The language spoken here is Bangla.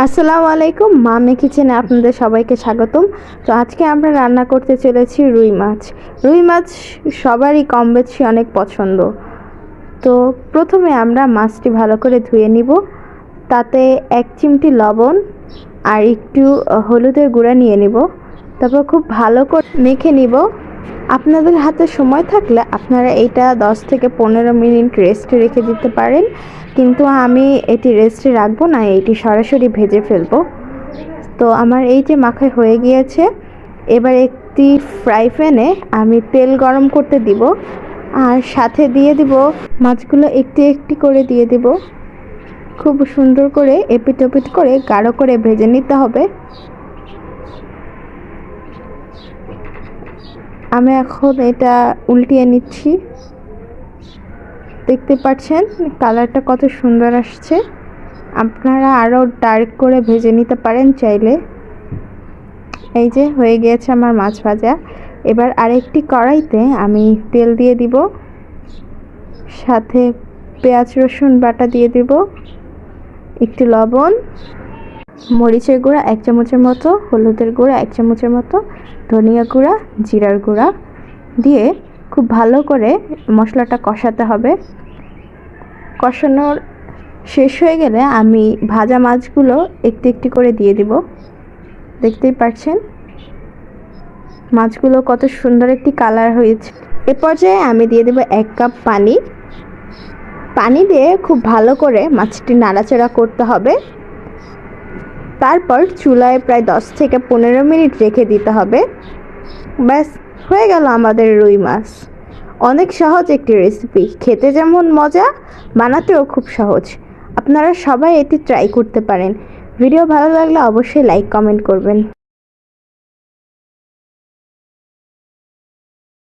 আসসালামু আলাইকুম, মামি কিচেনে আপনাদের সবাইকে স্বাগতম। তো আজকে আমরা রান্না করতে চলেছি রুই মাছ। রুই মাছ সবারই কম বেশি অনেক পছন্দ। তো প্রথমে আমরা মাছটি ভালো করে ধুয়ে নিব। তাতে 1 চিমটি লবণ আর একটু হলুদের গুঁড়া নিয়ে নিব। তারপর খুব ভালো করে মেখে নিব। আপনাদের হাতে সময় থাকলে আপনারা এইটা 10 থেকে 15 মিনিট রেস্টে রেখে দিতে পারেন, কিন্তু আমি এটি রেস্টে রাখবো না, এটি সরাসরি ভেজে ফেলবো। তো আমার এই যে মাখায় হয়ে গিয়েছে। এবার একটি ফ্রাই প্যানে আমি তেল গরম করতে দিব, আর সাথে দিয়ে দিব মাছগুলো একটি একটি করে দিয়ে দিব। খুব সুন্দর করে এপিট ওপিট করে গাঢ় করে ভেজে নিতে হবে। আমি এখন এটা উল্টিয়ে নিচ্ছি। দেখতে পাচ্ছেন কালারটা কত সুন্দর আসছে। আপনারা আরও ডার্ক করে ভেজে নিতে পারেন চাইলে। এই যে হয়ে গিয়েছে আমার মাছ ভাজা। এবার আরেকটি কড়াইতে আমি তেল দিয়ে দিব, সাথে পেঁয়াজ রসুন বাটা দিয়ে দিব, একটু লবণ, মরিচের গুঁড়া 1 চামচের মতো, হলুদের গুঁড়া 1 চামচের মতো, ধনিয়া গুঁড়া, জিরার গুঁড়া দিয়ে খুব ভালো করে মশলাটা কষাতে হবে। কষানোর শেষ হয়ে গেলে আমি ভাজা মাছগুলো একটু একটু করে দিয়ে দিব। দেখতেই পাচ্ছেন মাছগুলো কত সুন্দর একটি কালার হয়েছে। এ পর্যায়ে আমি দিয়ে দেব 1 কাপ পানি। পানি দিয়ে খুব ভালো করে মাছটি নাড়াচাড়া করতে হবে। তারপর চুলায় প্রায় 10 থেকে 15 মিনিট রেখে দিতে হবে। ব্যাস হয়ে গেল আমাদের রুই মাছ। অনেক সহজ একটি রেসিপি, খেতে যেমন মজা, বানাতেও খুব সহজ। আপনারা সবাই এটি ট্রাই করতে পারেন। ভিডিও ভালো লাগলে অবশ্যই লাইক কমেন্ট করবেন।